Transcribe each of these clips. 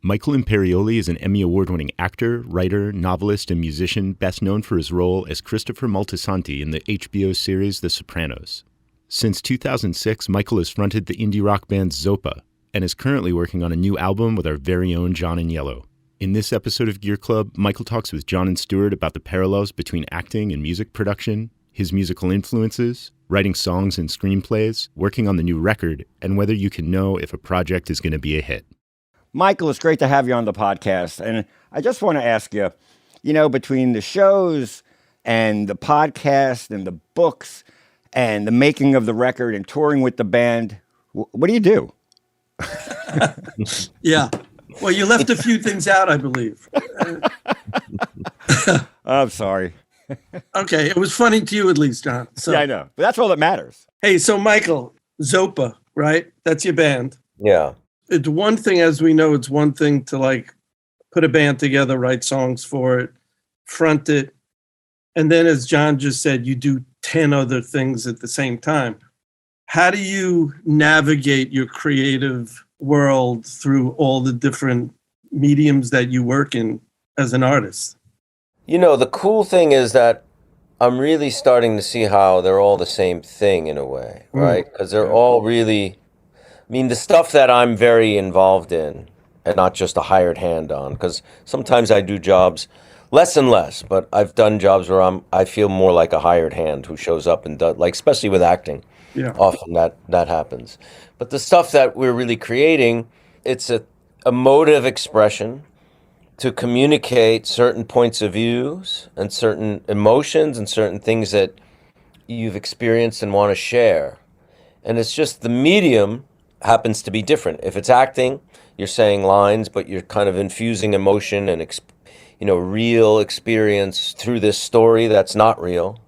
Michael Imperioli is an Emmy Award-winning actor, writer, novelist, and musician best known for his role as Christopher Moltisanti in the HBO series The Sopranos. Since 2006, Michael has fronted the indie rock band Zopa and is currently working on a new album with our very own John Agnello. In this episode of Gear Club, Michael talks with John and Stewart about the parallels between acting and music production, his musical influences, writing songs and screenplays, working on the new record, and whether you can know if a project is going to be a hit. Michael, it's great to have you on the podcast. And I just want to ask you, between the shows and the podcast and the books and the making of the record and touring with the band, what do you do? Yeah. Well, you left a few things out, I believe. I'm sorry. Okay. It was funny to you at least, John. So. Yeah, I know. But that's all that matters. Hey, so Michael, Zopa, right? That's your band. Yeah. It's one thing, as we know, it's one thing to put a band together, write songs for it, front it. And then, as John just said, you do 10 other things at the same time. How do you navigate your creative world through all the different mediums that you work in as an artist? The cool thing is that I'm really starting to see how they're all the same thing in a way, right? Because they're all really... the stuff that I'm very involved in and not just a hired hand on, because sometimes I do jobs less and less, but I've done jobs where I feel more like a hired hand who shows up and does, especially with acting. Yeah. Often that happens. But the stuff that we're really creating, it's a emotive expression to communicate certain points of views and certain emotions and certain things that you've experienced and want to share. And it's just the medium happens to be different. If it's acting, you're saying lines, but you're kind of infusing emotion and real experience through this story that's not real.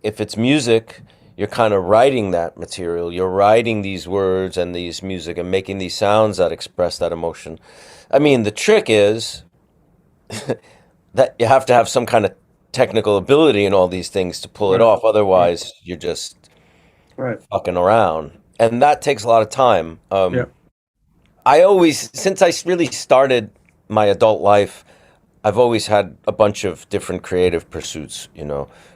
If it's music, you're kind of writing that material. You're writing these words and these music and making these sounds that express that emotion. The trick is that you have to have some kind of technical ability in all these things to pull it off. Otherwise, you're just fucking around. And that takes a lot of time. Since I really started my adult life, I've always had a bunch of different creative pursuits,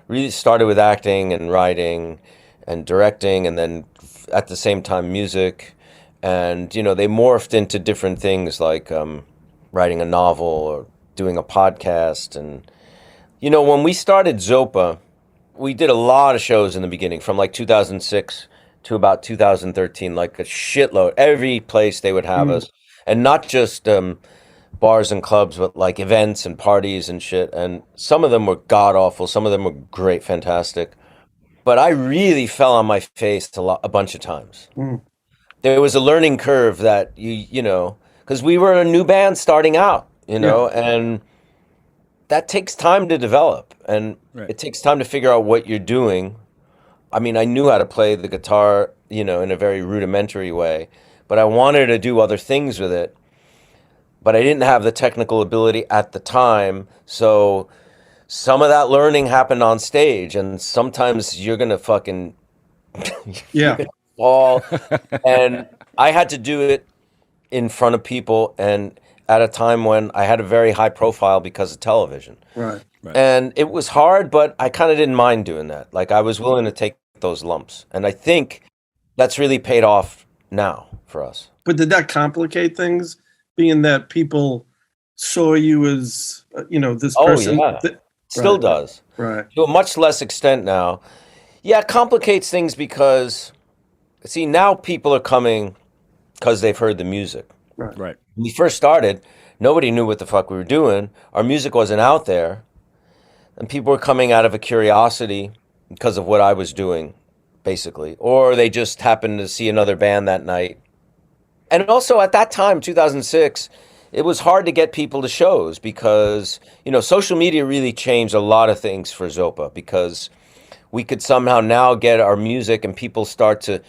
Really started with acting and writing and directing, and then at the same time music. And, they morphed into different things like writing a novel or doing a podcast. And, when we started Zopa, we did a lot of shows in the beginning from 2006 to about 2013, a shitload. Every place they would have us. And not just bars and clubs, but events and parties and shit. And some of them were god-awful. Some of them were great, fantastic. But I really fell on my face a bunch of times. There was a learning curve that, because we were a new band starting out, and that takes time to develop. And it takes time to figure out what you're doing. I knew how to play the guitar, in a very rudimentary way, but I wanted to do other things with it. But I didn't have the technical ability at the time. So some of that learning happened on stage, and sometimes you're going to fucking fall. And I had to do it in front of people and at a time when I had a very high profile because of television. Right. And it was hard, but I kind of didn't mind doing that. I was willing to take those lumps. And I think that's really paid off now for us. But did that complicate things, being that people saw you as, this person? Oh, yeah. Still does. Right. To a much less extent now. Yeah, it complicates things because, see, now people are coming because they've heard the music. Right. Right. When we first started, nobody knew what the fuck we were doing. Our music wasn't out there. And people were coming out of a curiosity because of what I was doing, basically. Or they just happened to see another band that night. And also at that time, 2006, it was hard to get people to shows because, social media really changed a lot of things for Zopa because we could somehow now get our music and people start to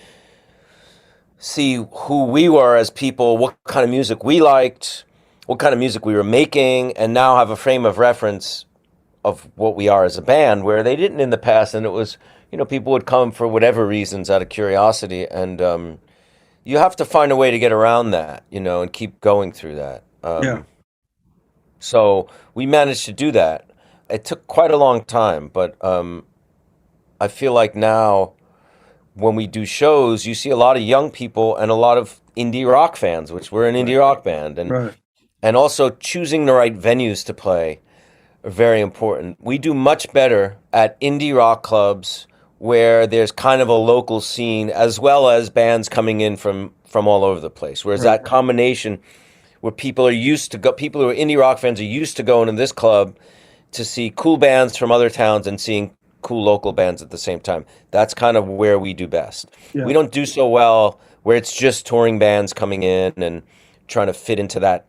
see who we were as people, what kind of music we liked, what kind of music we were making, and now have a frame of reference of what we are as a band, where they didn't in the past. And it was, people would come for whatever reasons out of curiosity. And you have to find a way to get around that, and keep going through that. Yeah. So we managed to do that. It took quite a long time, but I feel like now when we do shows, you see a lot of young people and a lot of indie rock fans, which we're an indie rock band, Right. and also choosing the right venues to play are very important. We do much better at indie rock clubs where there's kind of a local scene as well as bands coming in from all over the place. Whereas that combination where people are used to go, people who are indie rock fans are used to going to this club to see cool bands from other towns and seeing cool local bands at the same time. That's kind of where we do best. Yeah. We don't do so well where it's just touring bands coming in and trying to fit into that,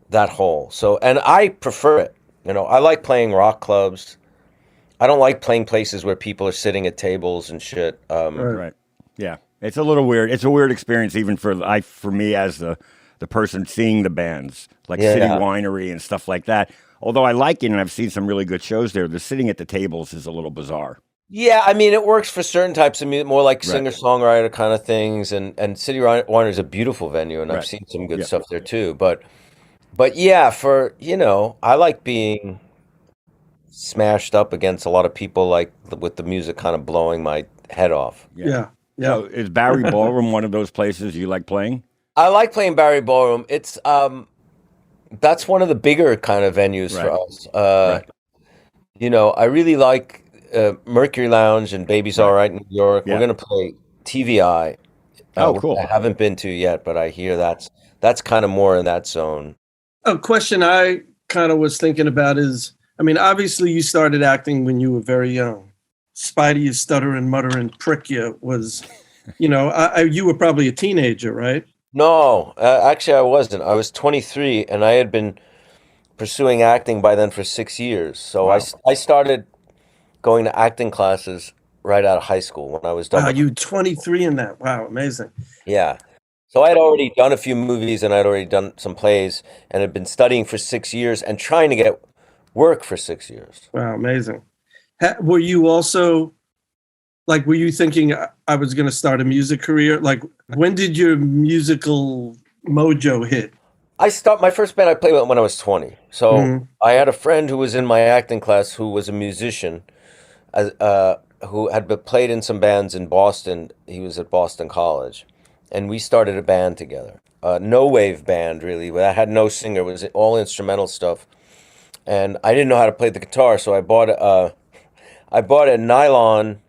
that hole. So, and I prefer it. I like playing rock clubs. I don't like playing places where people are sitting at tables and shit. Right. Yeah. It's a little weird. It's a weird experience even for me as the person seeing the bands, like City Winery and stuff like that. Although I like it and I've seen some really good shows there, the sitting at the tables is a little bizarre. Yeah, I mean, it works for certain types of music, more like singer-songwriter kind of things. And City Winery is a beautiful venue, and I've seen some good stuff there too. But yeah, I like being smashed up against a lot of people, like with the music kind of blowing my head off. Yeah. So is Barry Ballroom one of those places you like playing? I like playing Barry Ballroom. It's that's one of the bigger kind of venues for us. I really like Mercury Lounge and Baby's All Right in New York. We're gonna play TVI. Cool. I haven't been to yet, but I hear that's kind of more in that zone. A question I kind of was thinking about is, I mean, obviously you started acting when you were very young. Spidey, you stutter and mutter and prick you was, you were probably a teenager, right? No, actually I wasn't. I was 23 and I had been pursuing acting by then for 6 years. So I started going to acting classes right out of high school when I was done. Wow, you 23 in that. Wow, amazing. Yeah. So I'd already done a few movies and I'd already done some plays and had been studying for 6 years and trying to get work for 6 years. Wow, amazing. Were you also, were you thinking I was going to start a music career? Like, when did your musical mojo hit? My first band I played with when I was 20. So I had a friend who was in my acting class who was a musician, who had played in some bands in Boston. He was at Boston College. And we started a band together. No wave band, really. I had no singer. It was all instrumental stuff. And I didn't know how to play the guitar, so I bought a nylon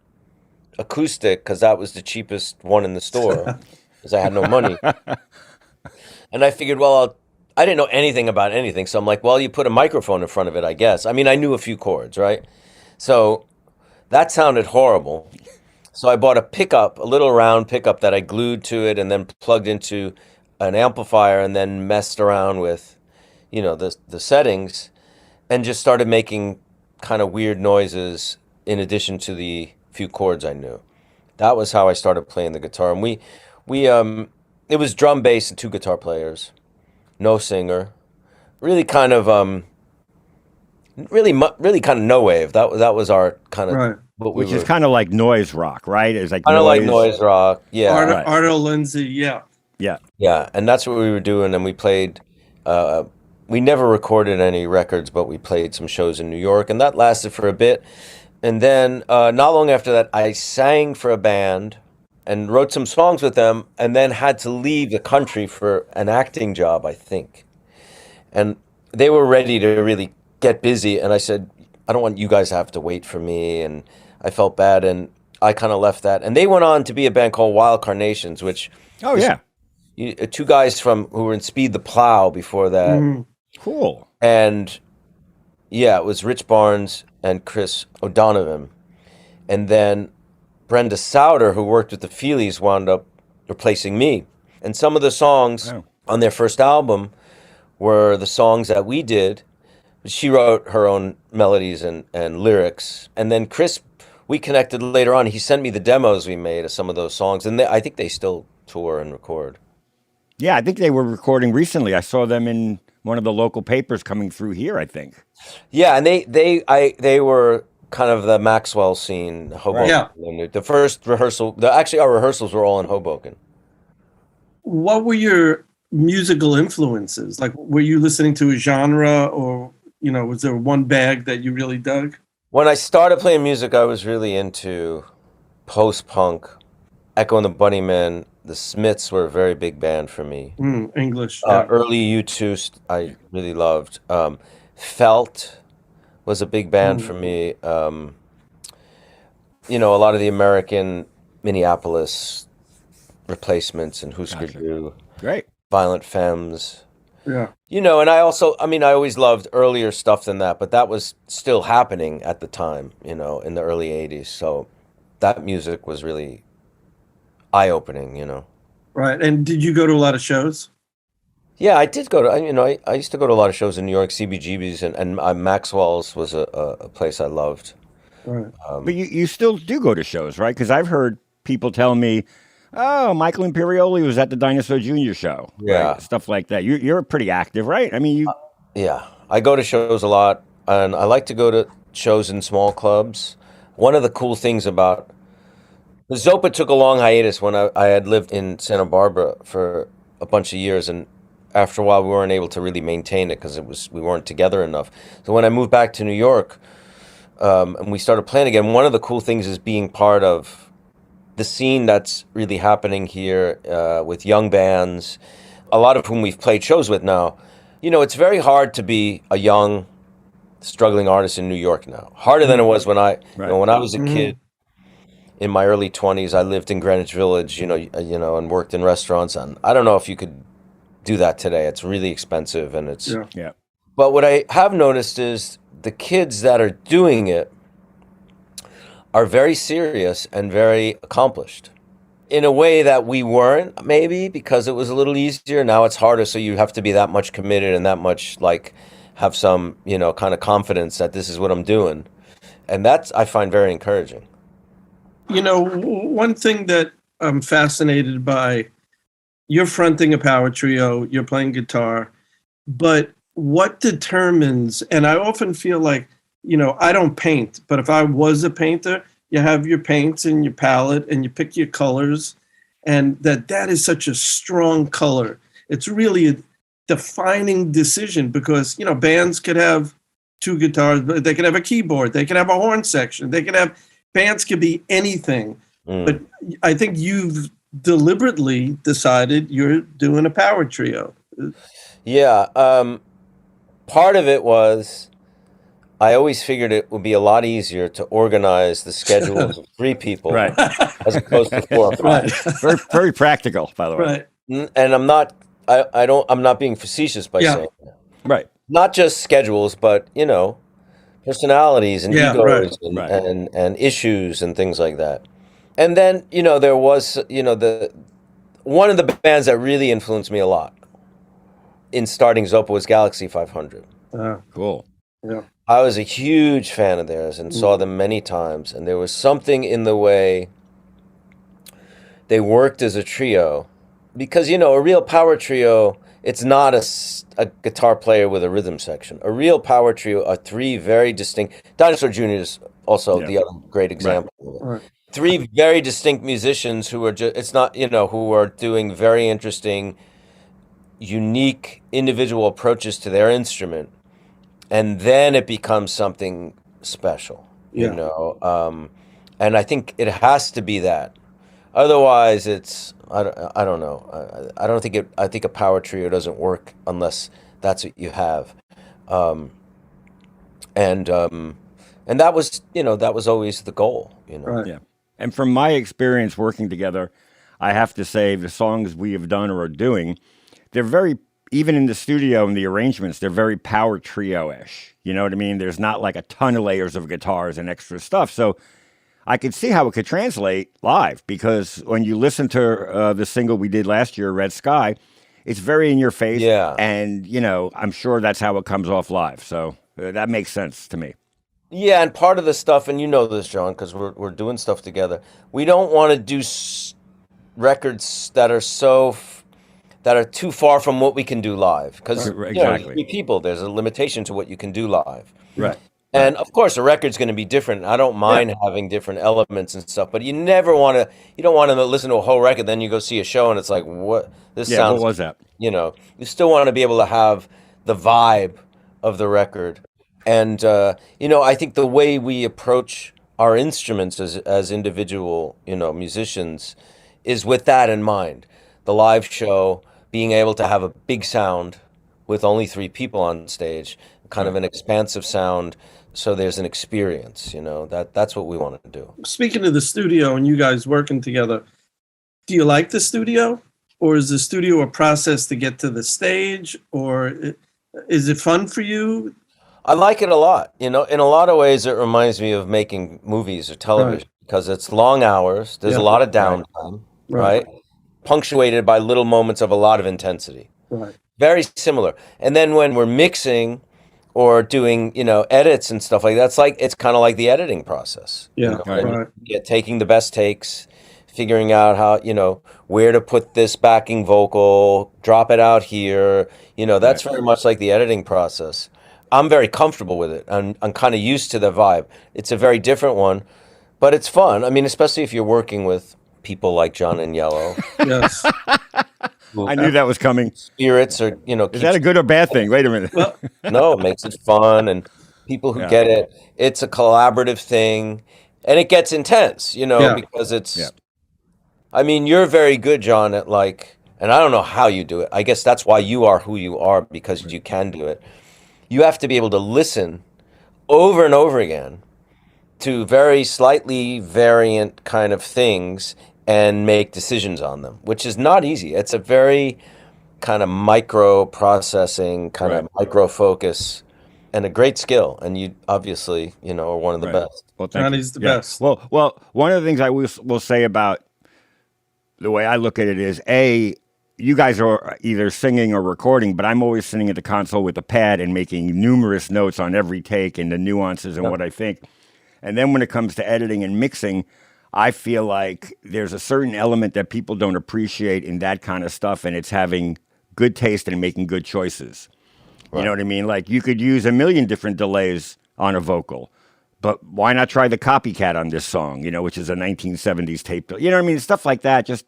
acoustic because that was the cheapest one in the store because I had no money. And I figured, I didn't know anything about anything. So I'm like, you put a microphone in front of it, I guess. I mean, I knew a few chords, right? So that sounded horrible. So I bought a little round pickup that I glued to it and then plugged into an amplifier and then messed around with, the settings and just started making kind of weird noises in addition to the few chords I knew. That was how I started playing the guitar. And it was drum, bass, and 2 guitar players, no singer, really kind of really kind of no wave. That was our kind of which is kind of like noise rock, right? It's like kind of like noise rock, yeah. Arno Lindsay, yeah, and that's what we were doing. And we played. We never recorded any records, but we played some shows in New York, and that lasted for a bit. And then not long after that, I sang for a band and wrote some songs with them, and then had to leave the country for an acting job, I think. And they were ready to really get busy, and I said, I don't want you guys to have to wait for me, and I felt bad, and I kind of left that. And they went on to be a band called Wild Carnations, which 2 guys who were in Speed the Plow before that. Cool. And yeah, it was Rich Barnes and Chris O'Donovan. And then Brenda Souter, who worked with the Feelies, wound up replacing me. And some of the songs on their first album were the songs that we did. She wrote her own melodies and lyrics. And then Chris, we connected later on. He sent me the demos we made of some of those songs. And I think they still tour and record. Yeah, I think they were recording recently. I saw them in one of the local papers coming through here, I think. Yeah, and they were kind of the Maxwell scene, Hoboken. Yeah. The first rehearsal, our rehearsals were all in Hoboken. What were your musical influences? Like, were you listening to a genre, or, was there one bag that you really dug? When I started playing music, I was really into post-punk, Echo and the Bunnymen. The Smiths were a very big band for me. English. Yeah. Early U2, I really loved. Felt was a big band for me. A lot of the American Minneapolis Replacements and Husker Du. Great. Violent Femmes. Yeah. And I also, I always loved earlier stuff than that, but that was still happening at the time, in the early 80s. So that music was really eye-opening, Right. And did you go to a lot of shows? Yeah, I did go to, I used to go to a lot of shows in New York, CBGB's, and Maxwell's was a place I loved. Right. But you still do go to shows, right? Because I've heard people tell me, oh, Michael Imperioli was at the Dinosaur Jr. show. Yeah. Right? Stuff like that. You're pretty active, right? Yeah, I go to shows a lot, and I like to go to shows in small clubs. One of the cool things about the Zopa took a long hiatus when I had lived in Santa Barbara for a bunch of years, and after a while we weren't able to really maintain it because we weren't together enough. So when I moved back to New York, and we started playing again, one of the cool things is being part of the scene that's really happening here with young bands, a lot of whom we've played shows with now. It's very hard to be a young, struggling artist in New York now. Harder than it was when I was a kid in my early 20s. I lived in Greenwich Village, and worked in restaurants. And I don't know if you could do that today. It's really expensive, and it's. Yeah. But what I have noticed is the kids that are doing it are very serious and very accomplished in a way that we weren't, maybe because it was a little easier. Now it's harder, so you have to be that much committed and that much have some kind of confidence that this is what I'm doing, and that's, I find, very encouraging. One thing that I'm fascinated by, you're fronting a power trio, you're playing guitar, but what determines, and I often feel like, I don't paint, but if I was a painter, you have your paints and your palette and you pick your colors, and that is such a strong color. It's really a defining decision because, bands could have two guitars, but they could have a keyboard, they could have a horn section, bands could be anything. But I think you've deliberately decided you're doing a power trio. Yeah. Part of it was, I always figured it would be a lot easier to organize the schedules of 3 people, Right. as opposed to 4 or 5. Right. Very, very practical, by the way. Right. And I'm not being facetious by saying that. Right. Not just schedules, but personalities and egos and issues and things like that. And then there was one of the bands that really influenced me a lot in starting Zopa was Galaxy 500. Cool. Yeah. I was a huge fan of theirs and saw them many times, and there was something in the way they worked as a trio, because a real power trio, it's not a guitar player with a rhythm section. A real power trio are 3 very distinct. Dinosaur Jr. is also the other great example. Right. 3 very distinct musicians who are who are doing very interesting, unique individual approaches to their instrument. And then it becomes something special, and I think it has to be that. Otherwise, it's I don't know. I think a power trio doesn't work unless that's what you have, and that was always the goal, Right. Yeah. And from my experience working together, I have to say the songs we have done or are doing, they're very, even in the studio and the arrangements, they're very power trio-ish. You know what I mean? There's not like a ton of layers of guitars and extra stuff. So I could see how it could translate live, because when you listen to the single we did last year, Red Sky, it's very in your face. Yeah. And, I'm sure that's how it comes off live. So that makes sense to me. Yeah, and part of the stuff, and you know this, John, because we're doing stuff together. We don't want to do records that are that are too far from what we can do live, because Exactly. people, there's a limitation to what you can do live. Right. And of course, a record's going to be different. I don't mind having different elements and stuff, but you don't want to listen to a whole record, then you go see a show and it's like, what? This sounds, what was that? You still want to be able to have the vibe of the record. And, I think the way we approach our instruments as individual, musicians is with that in mind. The live show, being able to have a big sound with only 3 people on stage, kind of an expansive sound. So there's an experience, that's what we want to do. Speaking of the studio and you guys working together, do you like the studio, or is the studio a process to get to the stage, or is it fun for you? I like it a lot. In a lot of ways, it reminds me of making movies or television because it's long hours. There's a lot of downtime, right? Punctuated by little moments of a lot of intensity. Right. Very similar. And then when we're mixing or doing, edits and stuff like that, it's kind of like the editing process. Yeah, right. Taking the best takes, figuring out how, where to put this backing vocal, drop it out here. That's very much like the editing process. I'm very comfortable with it. I'm kind of used to the vibe. It's a very different one, but it's fun. I mean, especially if you're working with people like John Agnello. Yes. I knew that was coming. Spirits or, Is that a good or bad thing? Wait a minute. Well, no, it makes it fun, and people who get it, it's a collaborative thing, and it gets intense, because it's, I mean, you're very good, John, at and I don't know how you do it. I guess that's why you are who you are, because you can do it. You have to be able to listen over and over again to very slightly variant kind of things and make decisions on them, which is not easy. It's a very kind of micro processing, kind of micro focus, and a great skill. And you obviously, are one of the best. Well, Johnny's the best. Well, one of the things I will say about the way I look at it is, you guys are either singing or recording, but I'm always sitting at the console with a pad and making numerous notes on every take and the nuances and what I think. And then when it comes to editing and mixing, I feel like there's a certain element that people don't appreciate in that kind of stuff, and it's having good taste and making good choices. Right. You know what I mean? Like, you could use a million different delays on a vocal, but why not try the copycat on this song, which is a 1970s tape? You know what I mean? Stuff like that, just,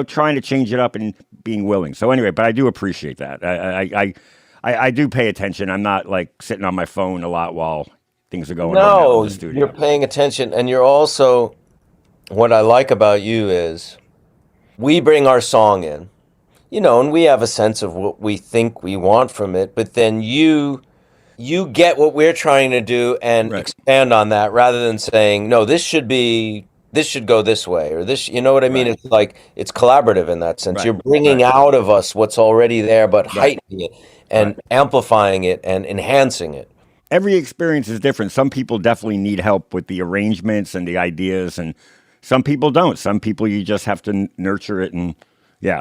trying to change it up and being willing. So anyway, but I do appreciate that. I do pay attention. I'm not, sitting on my phone a lot while things are going on in the studio. You're paying attention, and you're also... What I like about you is we bring our song in, and we have a sense of what we think we want from it, but then you get what we're trying to do and expand on that rather than saying, no, this should go this way, or this, you know what I mean? It's it's collaborative in that sense. You're bringing out of us what's already there, but heightening it and amplifying it and enhancing it. Every experience is different. Some people definitely need help with the arrangements and the ideas, and some people don't. Some people, you just have to nurture it, and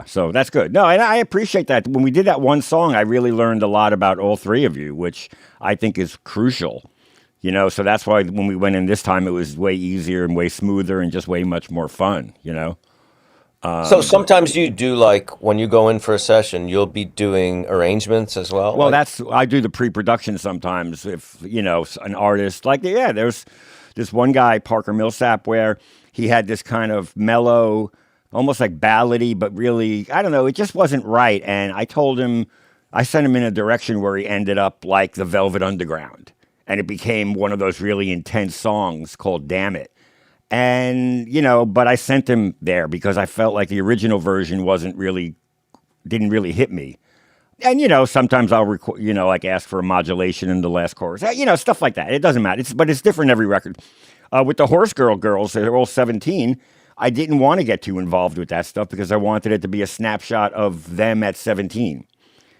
so that's good. No, and I appreciate that. When we did that one song, I really learned a lot about all 3 of you, which I think is crucial. So that's why when we went in this time, it was way easier and way smoother and just way much more fun, So sometimes you do, when you go in for a session, you'll be doing arrangements as well? Well, I do the pre-production sometimes if, an artist, there's this one guy, Parker Millsap, where he had this kind of mellow, almost like ballady, but really, I don't know, it just wasn't right. And I sent him in a direction where he ended up like the Velvet Underground. And it became one of those really intense songs called Damn It. And, but I sent him there because I felt like the original version didn't really hit me. And, sometimes I'll record, ask for a modulation in the last chorus, stuff like that. It doesn't matter. But it's different every record. With the Horse Girl girls, they're all 17. I didn't want to get too involved with that stuff because I wanted it to be a snapshot of them at 17.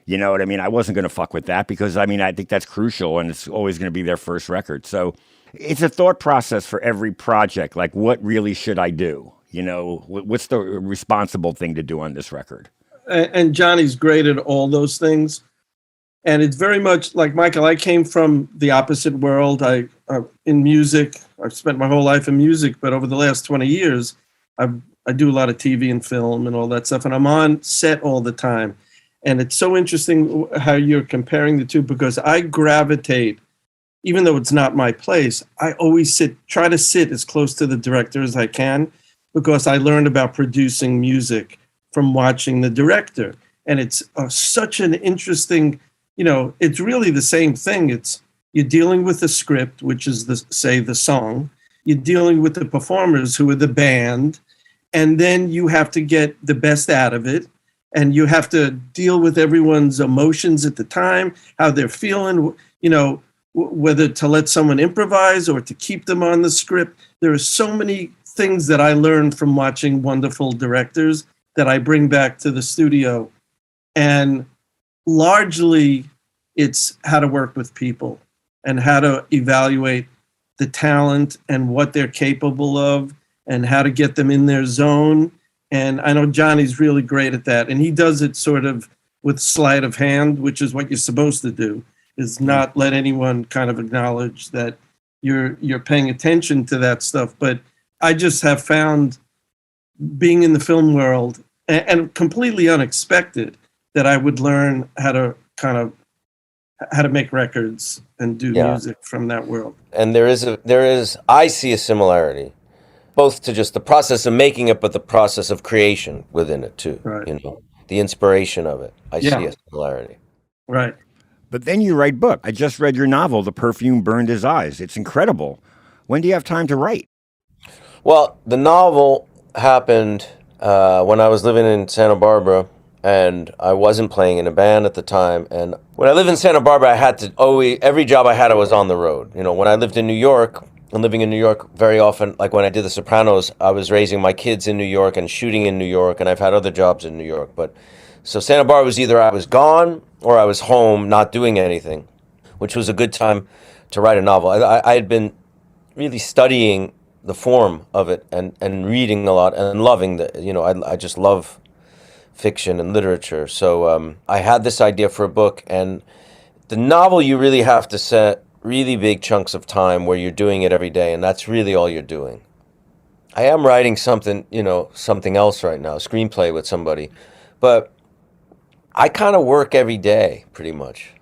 You know what I mean? I wasn't going to fuck with that because, I think that's crucial and it's always going to be their first record. So it's a thought process for every project. Like, what really should I do? What's the responsible thing to do on this record? And Johnny's great at all those things. And it's very much like Michael. I came from the opposite world. In music, I've spent my whole life in music, but over the last 20 years, I do a lot of TV and film and all that stuff. And I'm on set all the time. And it's so interesting how you're comparing the two, because I gravitate, even though it's not my place, I always try to sit as close to the director as I can, because I learned about producing music from watching the director. And it's such an interesting, it's really the same thing. You're dealing with the script, which is the song. You're dealing with the performers, who are the band, and then you have to get the best out of it. And you have to deal with everyone's emotions at the time, how they're feeling, whether to let someone improvise or to keep them on the script. There are so many things that I learned from watching wonderful directors that I bring back to the studio. And largely, it's how to work with people and how to evaluate the talent and what they're capable of and how to get them in their zone. And I know Johnny's really great at that. And he does it sort of with sleight of hand, which is what you're supposed to do, is not let anyone kind of acknowledge that you're paying attention to that stuff. But I just have found, being in the film world, and completely unexpected, that I would learn how to make records and do music from that world. And I see a similarity, both to just the process of making it, but the process of creation within it too. Right. The inspiration of it. I see a similarity. Right. But then you write book. I just read your novel, The Perfume Burned His Eyes. It's incredible. When do you have time to write? Well, the novel happened when I was living in Santa Barbara, and I wasn't playing in a band at the time. And when I lived in Santa Barbara, I had to every job I had, I was on the road. When I lived in New York, and living in New York very often, like when I did The Sopranos, I was raising my kids in New York and shooting in New York, and I've had other jobs in New York. But so Santa Barbara was either I was gone or I was home not doing anything, which was a good time to write a novel. I had been really studying the form of it and reading a lot and loving I just love fiction and literature. So I had this idea for a book, and the novel, you really have to set really big chunks of time where you're doing it every day, and that's really all you're doing. I am writing something else right now, a screenplay with somebody, but I kind of work every day pretty much.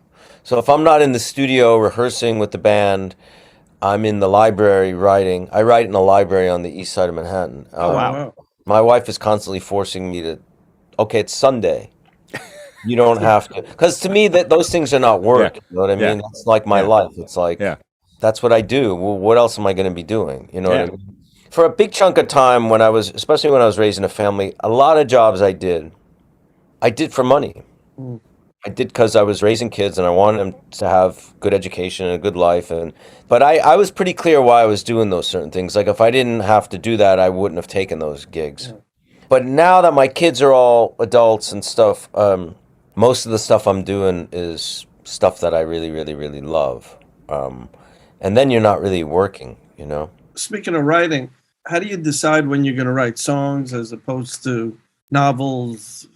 So if I'm not in the studio rehearsing with the band, I'm in the library writing. I write in a library on the east side of Manhattan. Wow. My wife is constantly forcing me to, okay, it's Sunday. You don't have to. Because to me, those things are not work. Yeah. You know what I mean? Yeah. It's like my life. It's like, that's what I do. Well, what else am I going to be doing? You know what I mean? For a big chunk of time, especially when I was raising a family, a lot of jobs I did for money. I did because I was raising kids and I wanted them to have good education and a good life. But I was pretty clear why I was doing those certain things. Like if I didn't have to do that, I wouldn't have taken those gigs. Yeah. But now that my kids are all adults and stuff, most of the stuff I'm doing is stuff that I really, really, really love. And then you're not really working, Speaking of writing, how do you decide when you're going to write songs as opposed to novels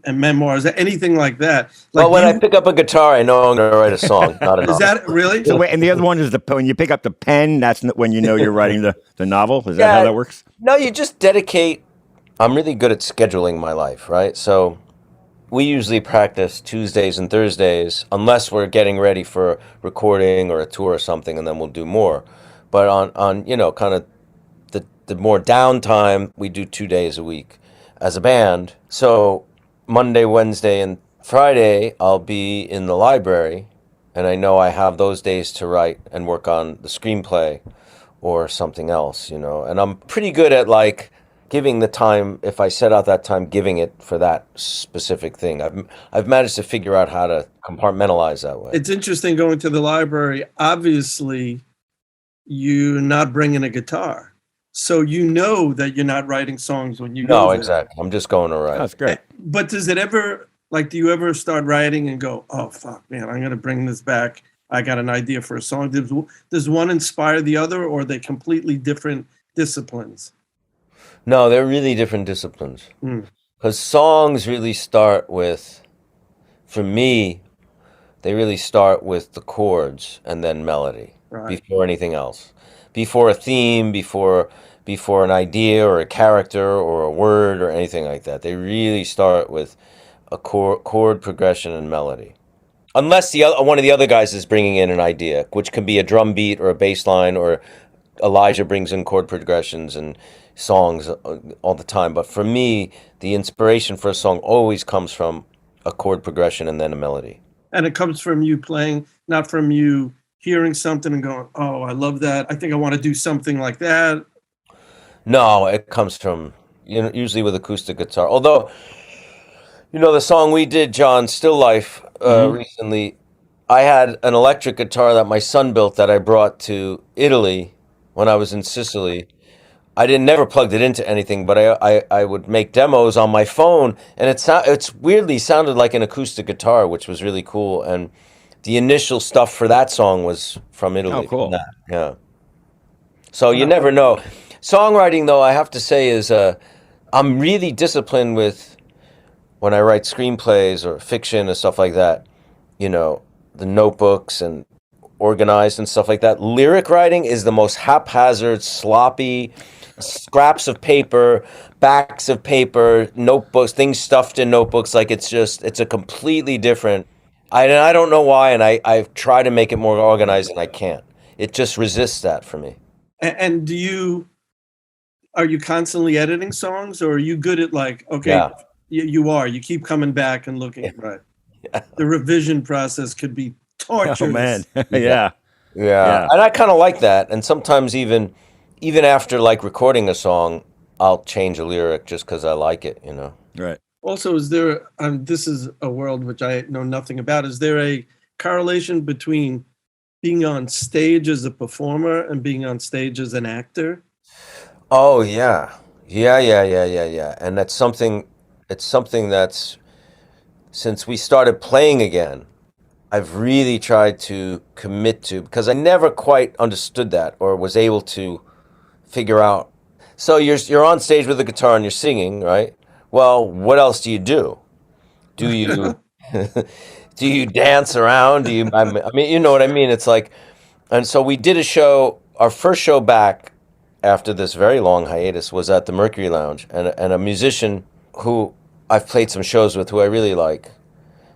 and memoirs, anything like that? Well, when I pick up a guitar, I know I'm going to write a song, not a novel. Is that really? So wait, and the other one is when you pick up the pen, that's when you know you're writing the novel? Is that how that works? No, you just dedicate. I'm really good at scheduling my life, right? So we usually practice Tuesdays and Thursdays, unless we're getting ready for recording or a tour or something, and then we'll do more. But on kind of the more downtime, we do 2 days a week as a band. So Monday, Wednesday, and Friday, I'll be in the library, and I know I have those days to write and work on the screenplay or something else, And I'm pretty good at giving the time, if I set out that time, giving it for that specific thing. I've managed to figure out how to compartmentalize that way. It's interesting going to the library. Obviously, you're not bringing a guitar. So you know that you're not writing songs when you go there. No, exactly. I'm just going to write. That's great. But does it ever, do you ever start writing and go, oh, fuck, man, I'm going to bring this back. I got an idea for a song. Does one inspire the other, or are they completely different disciplines? No, they're really different disciplines. Because songs really start with, for me, they really start with the chords and then melody before anything else. Before a theme, before an idea or a character or a word or anything like that. They really start with a chord progression and melody. Unless one of the other guys is bringing in an idea, which can be a drum beat or a bass line, or Elijah brings in chord progressions and songs all the time. But for me, the inspiration for a song always comes from a chord progression and then a melody. And it comes from you playing, not from you hearing something and going, oh, I love that. I think I want to do something like that. No, it comes from, usually with acoustic guitar. Although, the song we did, John, Still Life, recently, I had an electric guitar that my son built that I brought to Italy when I was in Sicily. I never plugged it into anything, but I would make demos on my phone, and it's weirdly sounded like an acoustic guitar, which was really cool. And the initial stuff for that song was from Italy. Oh, cool. Yeah. So you never know. Songwriting, though, I have to say, is I'm really disciplined with when I write screenplays or fiction and stuff like that. The notebooks and organized and stuff like that. Lyric writing is the most haphazard, sloppy, scraps of paper, backs of paper, notebooks, things stuffed in notebooks. Like it's a completely different. I don't know why, and I've tried to make it more organized, and I can't. It just resists that for me. And are you constantly editing songs, or are you good at you keep coming back and looking, right? Yeah. The revision process could be torturous. Oh, man. Yeah. And I kind of like that. And sometimes even after like recording a song, I'll change a lyric just because I like it, Right. Also, is there, this is a world which I know nothing about, is there a correlation between being on stage as a performer and being on stage as an actor? Oh, yeah. Yeah. And it's something that's, since we started playing again, I've really tried to commit to, because I never quite understood that or was able to figure out. So you're on stage with a guitar and you're singing, right? Well, what else do you do? Do you do you dance around? I mean, you know what I mean? It's like, and so we did a show. Our first show back after this very long hiatus was at the Mercury Lounge, and a musician who I've played some shows with, who I really like.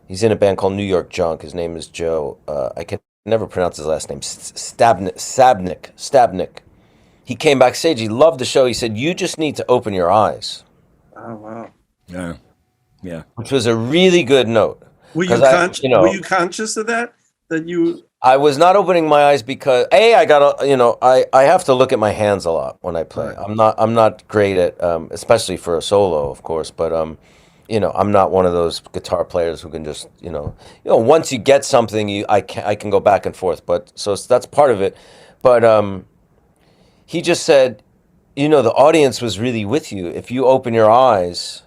He's in a band called New York Junk. His name is Joe. I can never pronounce his last name. Stabnik. He came backstage. He loved the show. He said, "You just need to open your eyes." Oh, wow. Yeah. Which was a really good note. Were you conscious of that? That you... I was not opening my eyes because I gotta, I have to look at my hands a lot when I play. Right. I'm not great at, especially for a solo, of course, but I'm not one of those guitar players who can just, once you get something, I can go back and forth. But so that's part of it. But he just said, the audience was really with you. If you open your eyes,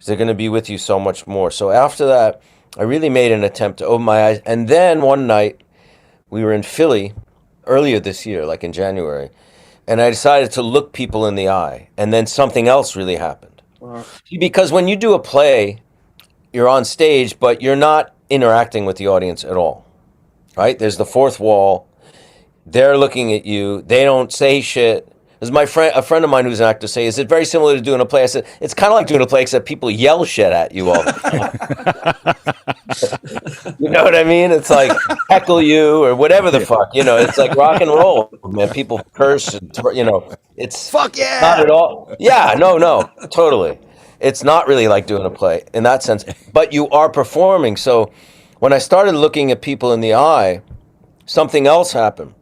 they're going to be with you so much more. So after that, I really made an attempt to open my eyes. And then one night, we were in Philly earlier this year, like in January, and I decided to look people in the eye. And then something else really happened. Wow. Because when you do a play, you're on stage, but you're not interacting with the audience at all, right? There's the fourth wall. They're looking at you. They don't say shit. As a friend of mine who's an actor say, is it very similar to doing a play? I said, it's kind of like doing a play, except people yell shit at you all the time. You know what I mean? It's like heckle you or whatever the fuck. It's like rock and roll, man. People curse, and, it's fuck yeah. Not at all. Yeah, no, totally. It's not really like doing a play in that sense, but you are performing. So when I started looking at people in the eye, something else happened.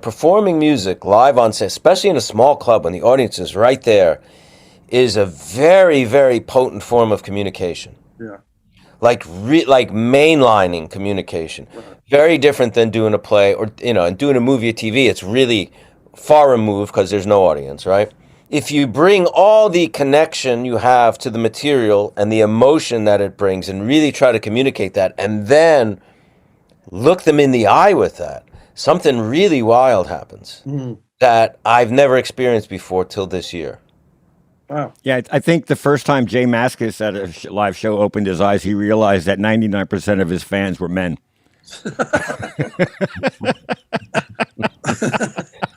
Performing music live on stage, especially in a small club when the audience is right there, is a very, very potent form of communication. Yeah. Like mainlining communication. Right. Very different than doing a play or, and doing a movie or TV. It's really far removed because there's no audience, right? If you bring all the connection you have to the material and the emotion that it brings and really try to communicate that and then look them in the eye with that, something really wild happens that I've never experienced before till this year. Wow. Yeah, I think the first time Jay Mascis at a live show opened his eyes, he realized that 99% of his fans were men.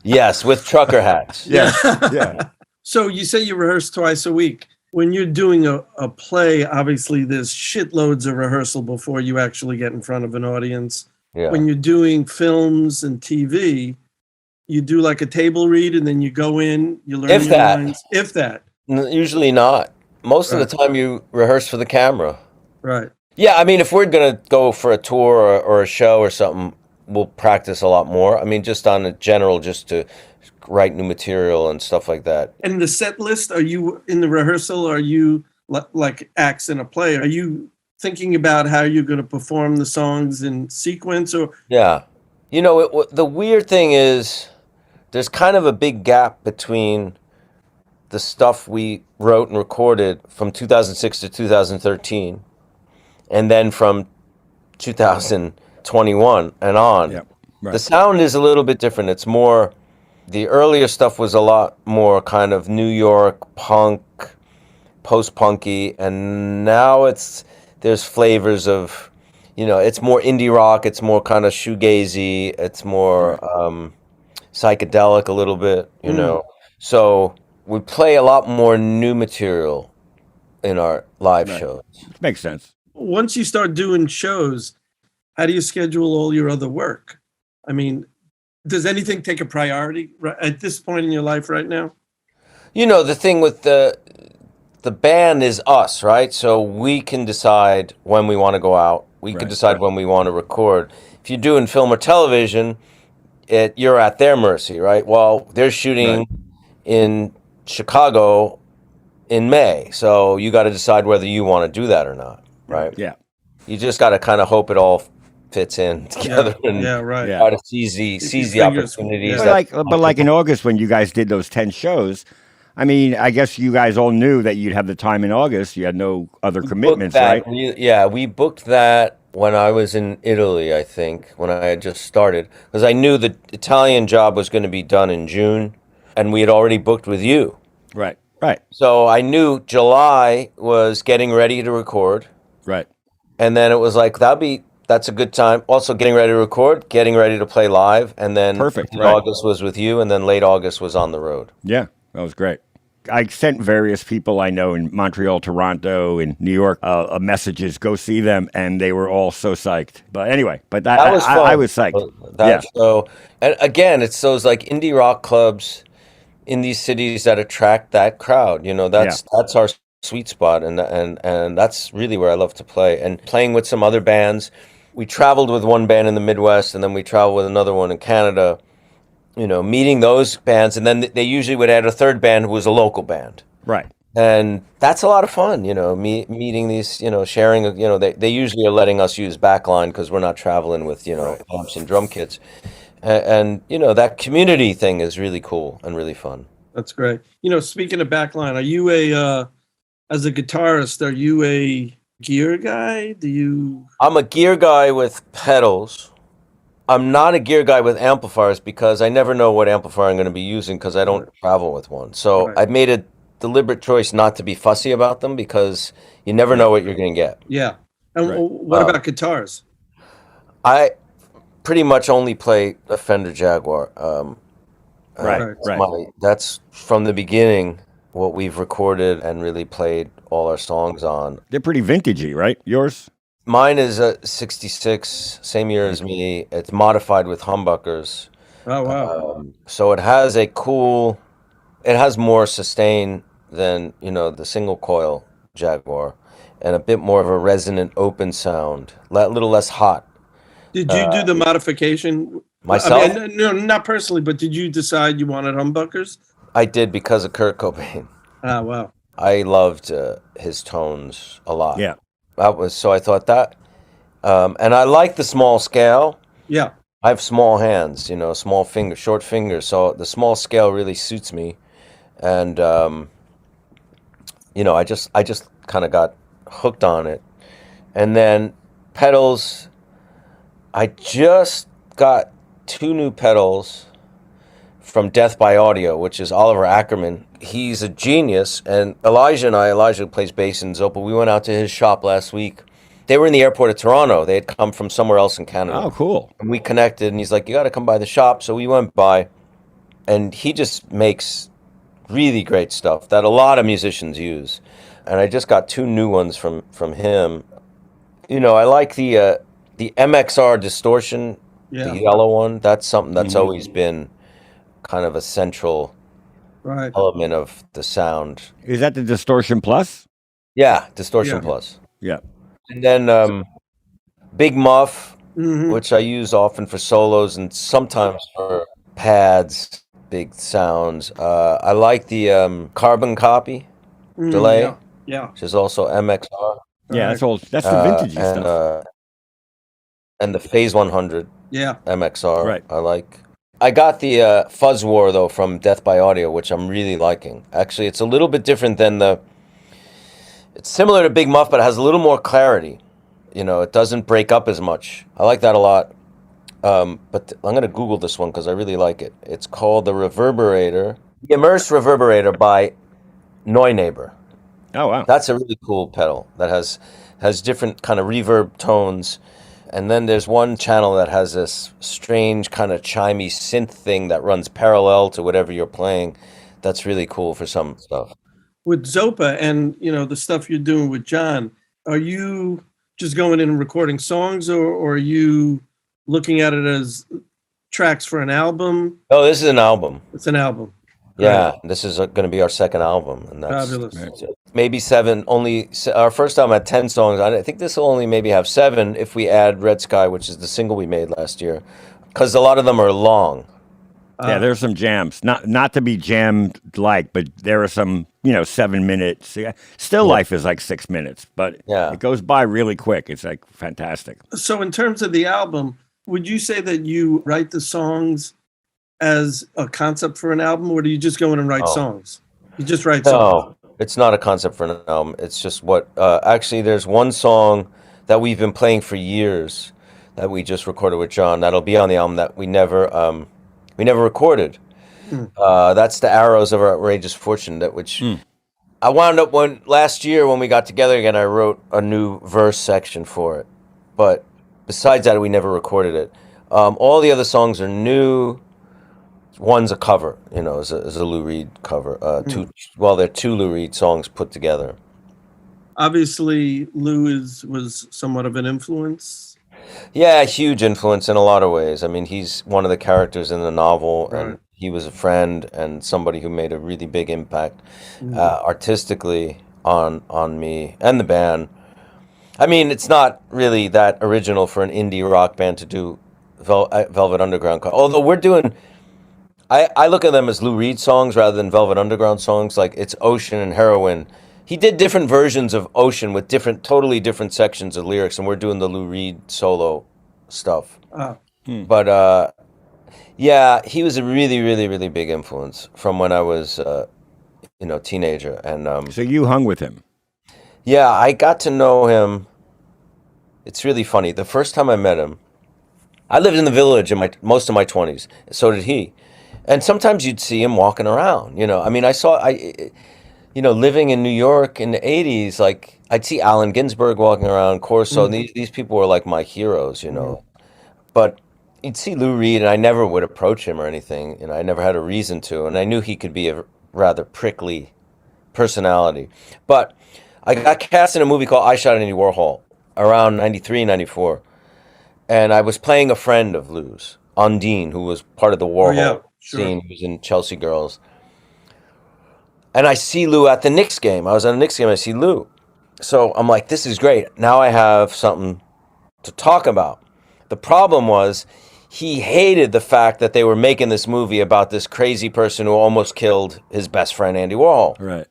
Yes, with trucker hats. Yeah. So you say you rehearse twice a week. when you're doing a play, obviously there's shitloads of rehearsal before you actually get in front of an audience. Yeah. When you're doing films and TV, you do like a table read and then you go in, you learn If your that. lines. If that. Usually not. Most of Right. the time you rehearse for the camera. Right. Yeah, I mean, if we're going to go for a tour or a show or something, we'll practice a lot more. I mean, just on a general, just to write new material and stuff like that. And the set list, are you in the rehearsal? Are you like acts in a play? Are you thinking about how you're going to perform the songs in sequence? Or Yeah. You know, the weird thing is there's kind of a big gap between the stuff we wrote and recorded from 2006 to 2013 and then from 2021 and on. Yeah, right. The sound is a little bit different. It's more, the earlier stuff was a lot more kind of New York punk, post-punky, and now there's flavors of, you know, it's more indie rock, it's more kind of shoegazy, it's more psychedelic a little bit, you know. So we play a lot more new material in our live shows. Makes sense. once you start doing shows, how do you schedule all your other work? I mean, does anything take a priority at this point in your life right now? You know, the thing with the band is us, right? So we can decide when we want to go out. We can decide when we want to record. If you're doing film or television, you're at their mercy, right? Well, they're shooting in Chicago in May, so you got to decide whether you want to do that or not, right? Yeah. You just got to kind of hope it all fits in together and try to seize the opportunities. But like in August when you guys did those 10 shows, I mean, I guess you guys all knew that you'd have the time in August. You had no other commitments, right? We booked that when I was in Italy, I think, when I had just started, because I knew the Italian job was going to be done in June, and we had already booked with you. Right. So I knew July was getting ready to record. Right. And then it was like, that's a good time. Also getting ready to record, getting ready to play live, and then August was with you, and then late August was on the road. Yeah, that was great. I sent various people I know in Montreal, Toronto, and New York messages, go see them, and they were all so psyched. But anyway, that was fun. I was psyched. So, and again, it's those like indie rock clubs in these cities that attract that crowd. You know, that's our sweet spot, and that's really where I love to play. And playing with some other bands. We traveled with one band in the Midwest, and then we traveled with another one in Canada. You know, meeting those bands, and then they usually would add a third band who was a local band. Right. And that's a lot of fun, you know, meeting these, you know, sharing, you know, they usually are letting us use backline because we're not traveling with, you know, amps and drum kits. And, you know, that community thing is really cool and really fun. That's great. You know, speaking of backline, are you as a guitarist, are you a gear guy? I'm a gear guy with pedals. I'm not a gear guy with amplifiers because I never know what amplifier I'm going to be using because I don't travel with one. So I've made a deliberate choice not to be fussy about them because you never know what you're going to get. Yeah. And what about guitars? I pretty much only play a Fender Jaguar. That's from the beginning what we've recorded and really played all our songs on. They're pretty vintagey, right? Yours? Mine is a 66, same year as me. It's modified with humbuckers. Oh, wow. So it has more sustain than, you know, the single coil Jaguar, and a bit more of a resonant open sound, a little less hot. Did you do the modification? Myself? I mean, no, not personally, but did you decide you wanted humbuckers? I did because of Kurt Cobain. Ah, wow. I loved his tones a lot. Yeah. So I thought that. And I like the small scale. Yeah. I have small hands, you know, short fingers. So the small scale really suits me. And, you know, I just kind of got hooked on it. And then pedals, I just got 2 new pedals from Death by Audio, which is Oliver Ackerman. He's a genius, and Elijah plays bass in Zopa. We went out to his shop last week. They were in the airport of Toronto. They had come from somewhere else in Canada. Oh, cool. And we connected, and he's like, you got to come by the shop. So we went by, and he just makes really great stuff that a lot of musicians use. and I just got 2 new ones from him. You know, I like the MXR distortion, Yeah. the yellow one. That's something that's always been kind of a central Right. element of the sound. Is that the Distortion Plus? Yeah, Distortion Yeah. Plus. Yeah. And then Big Muff, Mhm. which I use often for solos and sometimes for pads, big sounds. I like the Carbon Copy delay, Yeah. Yeah. which is also MXR, Yeah, that's Right. old. That's the vintagey and stuff. and the Phase 100 Yeah. MXR. Right. I like. I got the Fuzz War though from Death by Audio, which I'm really liking. Actually, it's a little bit different than It's similar to Big Muff, but it has a little more clarity. You know, it doesn't break up as much. I like that a lot. But I'm going to Google this one because I really like it. It's called the Reverberator, the Immersed Reverberator by Neuneighbor. Oh, wow. That's a really cool pedal that has different kind of reverb tones. And then there's one channel that has this strange kind of chimey synth thing that runs parallel to whatever you're playing. That's really cool for some stuff. With Zopa and, you know, the stuff you're doing with John, are you just going in and recording songs, or are you looking at it as tracks for an album? Oh, this is an album. It's an album. Yeah, this is going to be our second album, and that's Fabulous. maybe 7. Only our first album had 10 songs. I think this will only maybe have 7 if we add Red Sky, which is the single we made last year, because a lot of them are long. Yeah, there's some jams. Not to be jammed like, but there are some, 7 minutes. Yeah. Still Life is like 6 minutes, but it goes by really quick. It's like fantastic. So in terms of the album, would you say that you write the songs as a concept for an album, or do you just go in and write songs? You just write songs? No, it's not a concept for an album. It's just what, actually there's one song that we've been playing for years that we just recorded with John. That'll be on the album that we never recorded. That's the Arrows of Our Outrageous Fortune, I wound up last year when we got together again, I wrote a new verse section for it. But besides that, we never recorded it. All the other songs are new. One's a cover, is a Lou Reed cover. They're 2 Lou Reed songs put together. Obviously, Lou was somewhat of an influence. Yeah, a huge influence in a lot of ways. I mean, he's one of the characters in the novel, and he was a friend and somebody who made a really big impact artistically on me and the band. I mean, it's not really that original for an indie rock band to do Velvet Underground. Although we're doing, I look at them as Lou Reed songs rather than Velvet Underground songs. Like it's Ocean and Heroin. He did different versions of Ocean with totally different sections of lyrics, and we're doing the Lou Reed solo stuff. But yeah, he was a really, really, really big influence from when I was, teenager. And so you hung with him? Yeah, I got to know him. It's really funny. The first time I met him, I lived in the Village in most of my 20s. So did he. And sometimes you'd see him walking around. I mean, living in New York in the 80s, like I'd see Allen Ginsberg walking around, Corso. And these people were like my heroes, But you'd see Lou Reed, and I never would approach him or anything. I never had a reason to, and I knew he could be a rather prickly personality. But I got cast in a movie called I Shot Andy Warhol around 93, 94. And I was playing a friend of Lou's, Undine, who was part of the Warhol scene, who was in Chelsea Girls. And I see Lou at the Knicks game. I was at a Knicks game, I see Lou. So I'm like, this is great. Now I have something to talk about. The problem was he hated the fact that they were making this movie about this crazy person who almost killed his best friend, Andy Warhol. Right.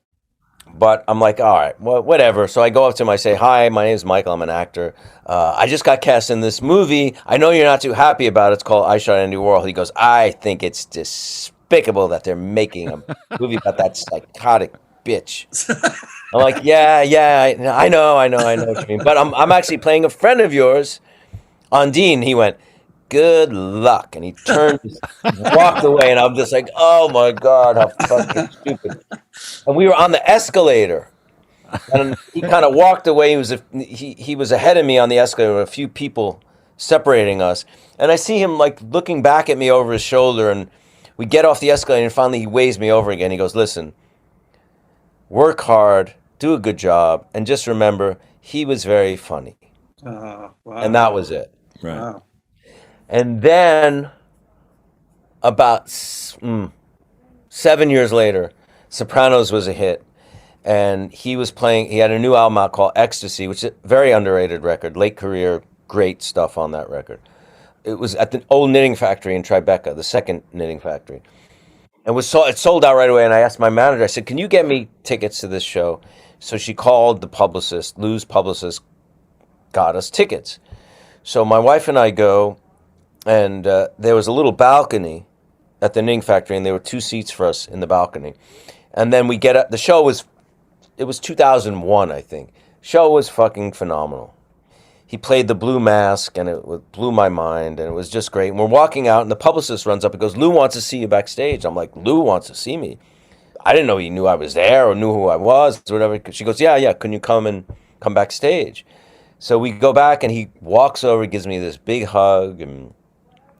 But I'm like, all right, well, whatever. So I go up to him, I say, hi, my name is Michael, I'm an actor. I just got cast in this movie. I know you're not too happy about it. It's called I Shot Andy Warhol. He goes, I think it's despicable that they're making a movie about that psychotic bitch. I'm like, yeah, I know what you mean. But I'm actually playing a friend of yours, Undine. He went, good luck. And he turned, walked away, and I'm just like, oh my God, how fucking stupid. And we were on the escalator, and he kind of walked away. He was ahead of me on the escalator, with a few people separating us. And I see him like looking back at me over his shoulder, and we get off the escalator, and finally he waves me over again. He goes, listen, work hard, do a good job, and just remember he was very funny. Wow. And that was it. Right. Wow. And then about 7 years later, Sopranos was a hit. And he had a new album out called Ecstasy, which is a very underrated record, late career, great stuff on that record. It was at the old knitting factory in Tribeca, the second knitting factory. And it sold out right away. And I asked my manager, I said, can you get me tickets to this show? So she called the publicist, Lou's publicist, got us tickets. So my wife and I go, and there was a little balcony at the knitting factory, and there were 2 seats for us in the balcony. And then we get up, it was 2001, I think. Show was fucking phenomenal. He played the Blue Mask, and it blew my mind, and it was just great. And we're walking out, and the publicist runs up and goes, Lou wants to see you backstage. I'm like, Lou wants to see me? I didn't know he knew I was there or knew who I was or whatever. She goes, yeah, can you come backstage? So we go back, and he walks over, gives me this big hug, and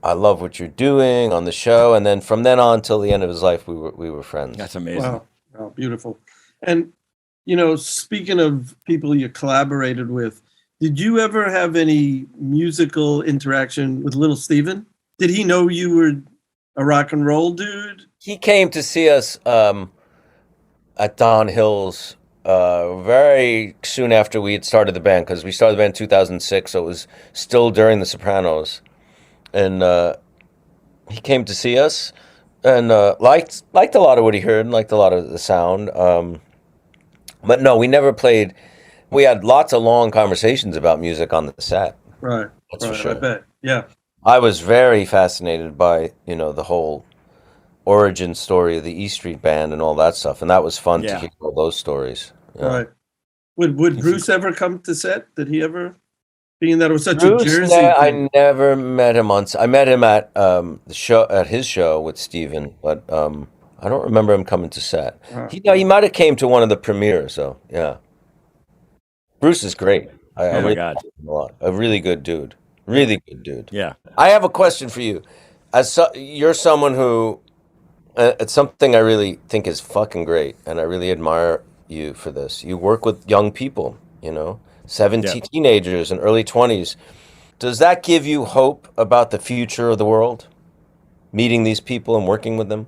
I love what you're doing on the show. And then from then on till the end of his life, we were friends. That's amazing. Wow, beautiful. And, speaking of people you collaborated with, did you ever have any musical interaction with Little Steven? Did he know you were a rock and roll dude? He came to see us at Don Hill's very soon after we had started the band, because we started the band in 2006, so it was still during The Sopranos. And he came to see us and liked a lot of what he heard and liked a lot of the sound. But no, we never played. We had lots of long conversations about music on the set. Right. That's for sure. I bet. Yeah. I was very fascinated by, the whole origin story of the E Street Band and all that stuff. And that was fun to hear all those stories. Yeah. Right. Would Bruce ever come to set? Did he ever? Being that it was such Bruce, a Jersey I never met him I met him at his show with Steven, but I don't remember him coming to set. He might have came to one of the premieres, so yeah. Bruce is great. I really like him a lot. A really good dude. Really good dude. Yeah. I have a question for you. You're someone who, it's something I really think is fucking great, and I really admire you for this. You work with young people, 17 teenagers and early 20s. Does that give you hope about the future of the world? Meeting these people and working with them?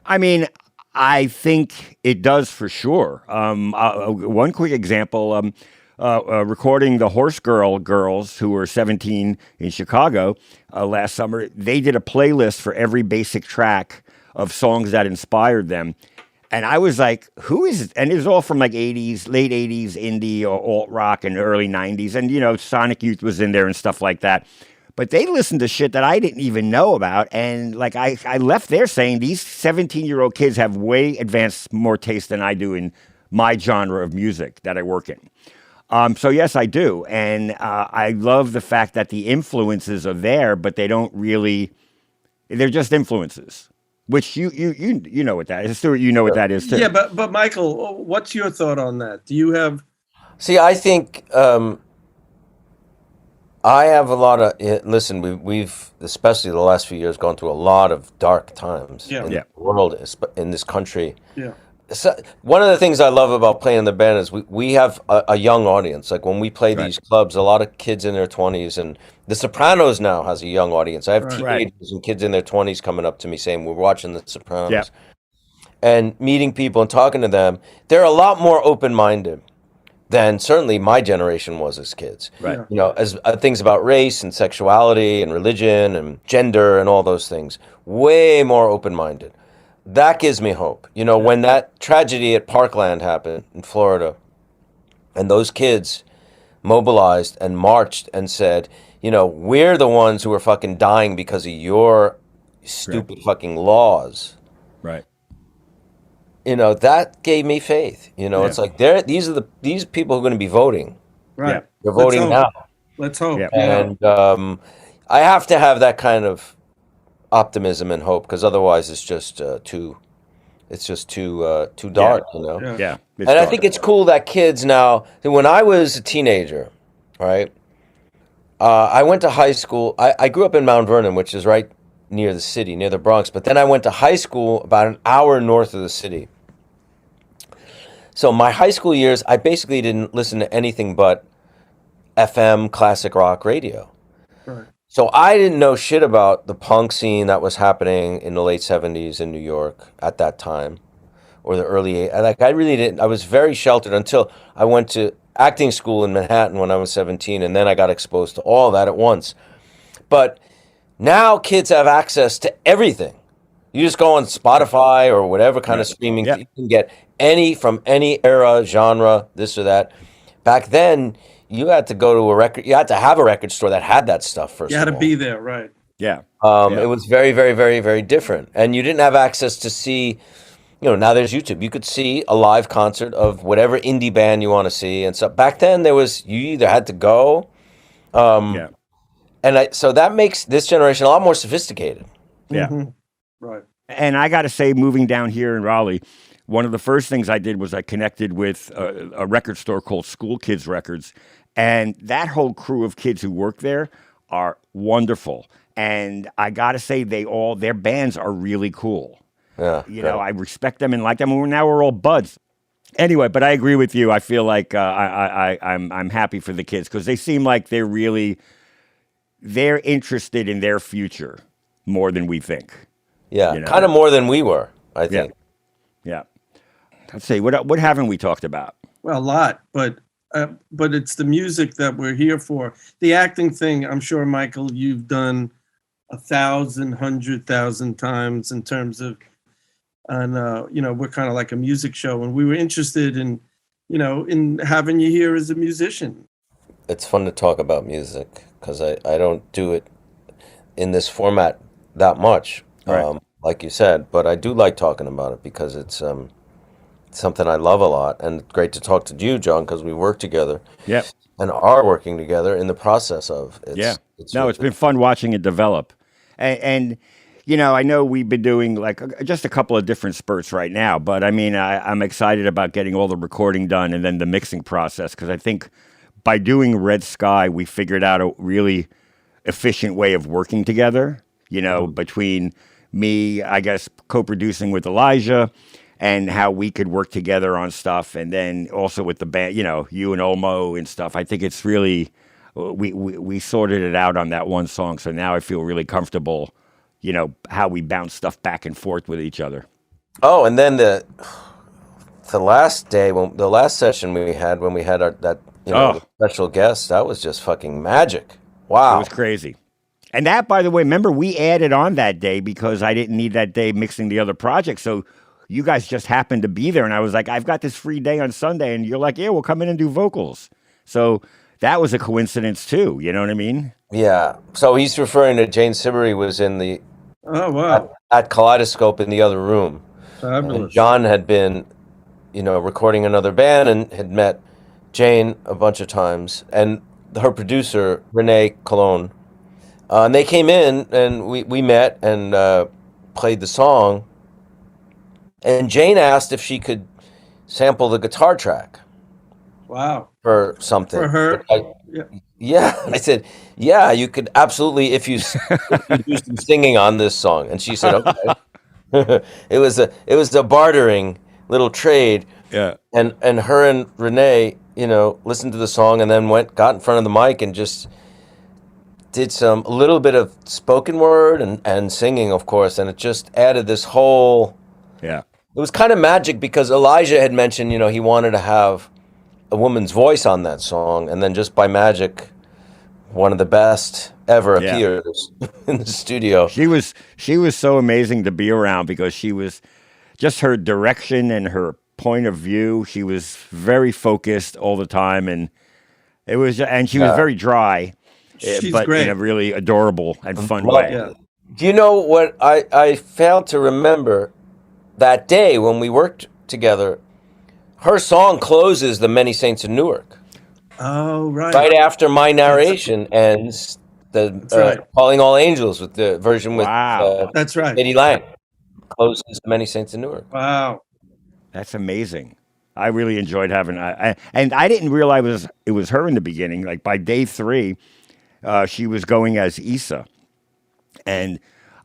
I mean, I think it does for sure. One quick example, recording the Horse Girl girls who were 17 in Chicago last summer, they did a playlist for every basic track of songs that inspired them. And I was like, who is it? And it was all from like 80s, late 80s indie or alt rock and early 90s. And, Sonic Youth was in there and stuff like that. But they listened to shit that I didn't even know about. And like I left there saying these 17-year-old kids have way advanced more taste than I do in my genre of music that I work in. So yes, I do. And I love the fact that the influences are there, but they don't really, they're just influences. Which you know what that is. Stuart, you know what that is too. Yeah, but Michael, what's your thought on that? Do you have? See, I think I have a lot of. Listen, we've especially the last few years gone through a lot of dark times in the world, in this country. Yeah. So one of the things I love about playing in the band is we have a young audience. Like when we play these clubs, a lot of kids in their 20s, and The Sopranos now has a young audience. I have teenagers and kids in their 20s coming up to me saying, we're watching The Sopranos. Yeah. And meeting people and talking to them, they're a lot more open-minded than certainly my generation was as kids. Right. As things about race and sexuality and religion and gender and all those things, way more open-minded. That gives me hope. When that tragedy at Parkland happened in Florida, and those kids mobilized and marched and said, we're the ones who are fucking dying because of your stupid fucking laws. Right. That gave me faith. It's like these people are going to be voting. Right. They're voting now. Let's hope. Yeah. And I have to have that kind of optimism and hope, because otherwise it's just too dark, Yeah. And I think it's cool that kids now. When I was a teenager, right, I went to high school. I grew up in Mount Vernon, which is right near the city, near the Bronx. But then I went to high school about an hour north of the city. So my high school years, I basically didn't listen to anything but FM classic rock radio. Right. So I didn't know shit about the punk scene that was happening in the late 70s in New York at that time, or the early, like I really didn't. I was very sheltered until I went to acting school in Manhattan when I was 17, and then I got exposed to all that at once. But now kids have access to everything. You just go on Spotify or whatever kind of streaming, you can get any from any era, genre, this or that. Back then, you had to go to you had to have a record store that had that stuff first. You had to be there, right? Yeah. It was very, very, very, very different. And you didn't have access to see, now there's YouTube. You could see a live concert of whatever indie band you want to see. And so back then you either had to go. So that makes this generation a lot more sophisticated. Yeah. Mm-hmm. Right. And I got to say, moving down here in Raleigh, one of the first things I did was I connected with a record store called School Kids Records. And that whole crew of kids who work there are wonderful. And I got to say, their bands are really cool. Yeah. I respect them and like them. And now we're all buds. Anyway, but I agree with you. I feel like I'm happy for the kids because they seem like they're interested in their future more than we think. Yeah, kind of more than we were, I think. Yeah. Let's see, what haven't we talked about? Well, a lot, but it's the music that we're here for. The acting thing, I'm sure, Michael, you've done 1,000, 100,000 times in terms of, and we're kind of like a music show, and we were interested in, in having you here as a musician. It's fun to talk about music because I don't do it in this format that much. Right. Like you said, but I do like talking about it because it's something I love a lot, and great to talk to you, John, because we work together. Yeah, and are working together in the process of. It's been fun watching it develop, and I know we've been doing like just a couple of different spurts right now, but I mean, I'm excited about getting all the recording done and then the mixing process because I think by doing Red Sky, we figured out a really efficient way of working together. Between me, I guess, co-producing with Elijah and how we could work together on stuff. And then also with the band, you and Olmo and stuff. I think it's really, we sorted it out on that one song. So now I feel really comfortable, how we bounce stuff back and forth with each other. Oh, and then the last day, the last session we had when we had the special guest, that was just fucking magic. Wow. It was crazy. And that, by the way, remember, we added on that day because I didn't need that day mixing the other projects. So you guys just happened to be there. And I was like, I've got this free day on Sunday. And you're like, yeah, we'll come in and do vocals. So that was a coincidence, too. You know what I mean? Yeah. So he's referring to Jane Siberry was in the at Kaleidoscope in the other room. Fabulous. And John had been, recording another band and had met Jane a bunch of times. And her producer, Renee Colon, and they came in and we met and played the song. And Jane asked if she could sample the guitar track. Wow. For something. For her? Yeah. I said, yeah, you could absolutely if you do some singing on this song. And she said, okay. It was a bartering little trade. Yeah. And her and Renee, listened to the song and then got in front of the mic and just did a little bit of spoken word and singing, of course, and it just added this whole. Yeah. It was kind of magic because Elijah had mentioned, he wanted to have a woman's voice on that song, and then just by magic, one of the best ever appears in the studio. She was so amazing to be around because she was just her direction and her point of view. She was very focused all the time, and she was very dry. She's but great. In a really adorable and fun way. Yeah. Do you know what I failed to remember that day when we worked together? Her song closes the Many Saints of Newark. Oh, right. Right after my narration ends the Calling All Angels with the version with that's right. Eddie Lang. Closes the Many Saints of Newark. Wow. That's amazing. I really enjoyed having and I didn't realize it was her in the beginning. Like by day 3, she was going as Issa. And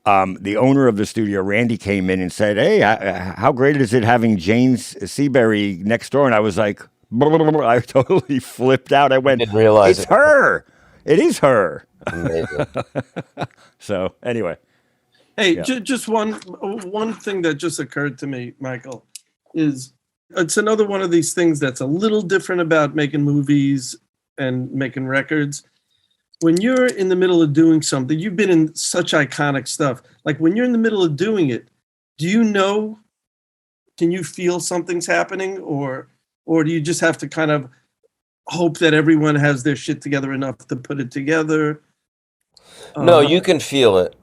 the owner of the studio, Randy, came in and said, "Hey, how great is it having Jane Seabury next door?" And I was like, I totally flipped out. I went, Didn't realize "It's it. her! It is her!" Amazing. So anyway, Hey, Yeah. just one thing that just occurred to me, Michael, is it's another one of these things that's a little different about making movies and making records. When you're in the middle of doing something, you've been in such iconic stuff. Like when you're in the middle of doing it, do you know, can you feel something's happening, or do you just have to kind of hope that everyone has their shit together enough to put it together? No, you can feel it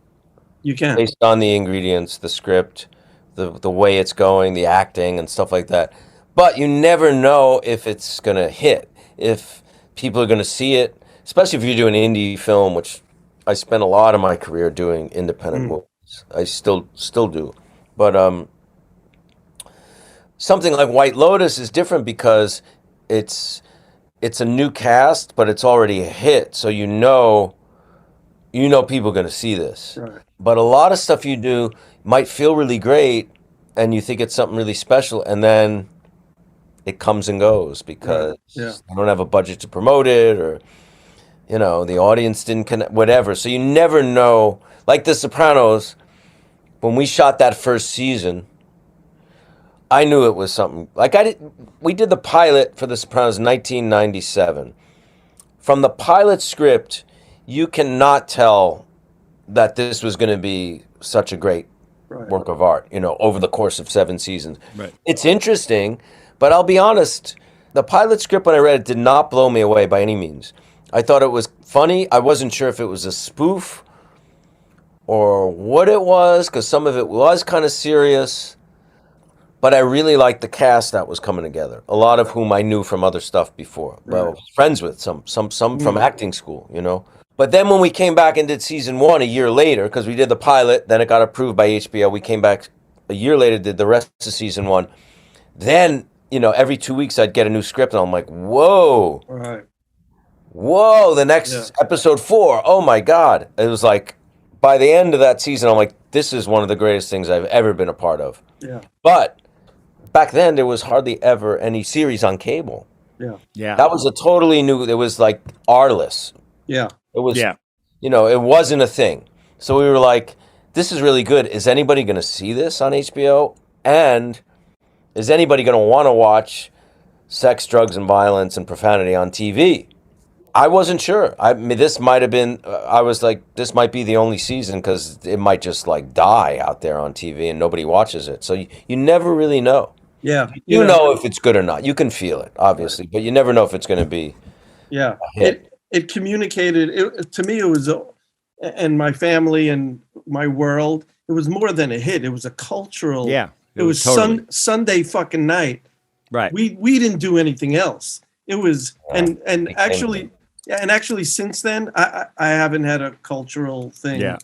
You can. based on the ingredients, the script, the way it's going, the acting and stuff like that. But you never know if it's going to hit, if people are going to see it, especially if you do an indie film, which I spent a lot of my career doing independent movies. I still do. But something like White Lotus is different because it's a new cast, but it's already a hit, so you know people are going to see this. Right. But a lot of stuff you do might feel really great, and you think it's something really special, and then it comes and goes because Yeah. you don't have a budget to promote it, or the audience didn't connect, whatever. So you never know. Like The Sopranos, when we shot that first season, I knew it was something. We did the pilot for The Sopranos in 1997. From the pilot script, you cannot tell that this was going to be such a great work of art, over the course of 7 seasons. Right. It's interesting, but I'll be honest, the pilot script, when I read it, did not blow me away by any means. I thought it was funny. I wasn't sure if it was a spoof or what it was, because some of it was kind of serious. But I really liked the cast that was coming together, a lot of whom I knew from other stuff before. Well, I was friends with some from acting school, But then when we came back and did season 1 a year later, because we did the pilot, then it got approved by HBO. We came back a year later, did the rest of season 1. Then, every 2 weeks I'd get a new script, and I'm like, whoa. Right. Whoa, the next episode 4, oh my God. It was like, by the end of that season, I'm like, this is one of the greatest things I've ever been a part of. Yeah. But back then, there was hardly ever any series on cable. Yeah. That was a totally new, it was like R-less. Yeah. It was, it wasn't a thing. So we were like, this is really good. Is anybody going to see this on HBO? And is anybody going to want to watch sex, drugs, and violence and profanity on TV? I wasn't sure. I mean, this might have been, I was like, this might be the only season because it might just like die out there on TV and nobody watches it. So you never really know. Yeah. You know if it's good or not. You can feel it, obviously, but you never know if it's going to be Yeah. a hit. It communicated, to me, it was, and my family and my world, it was more than a hit. It was a cultural. Yeah. It was totally. Sunday fucking night. Right. We didn't do anything else. It was, and Same actually, thing. and actually since then, I haven't had a cultural thing. Yeah.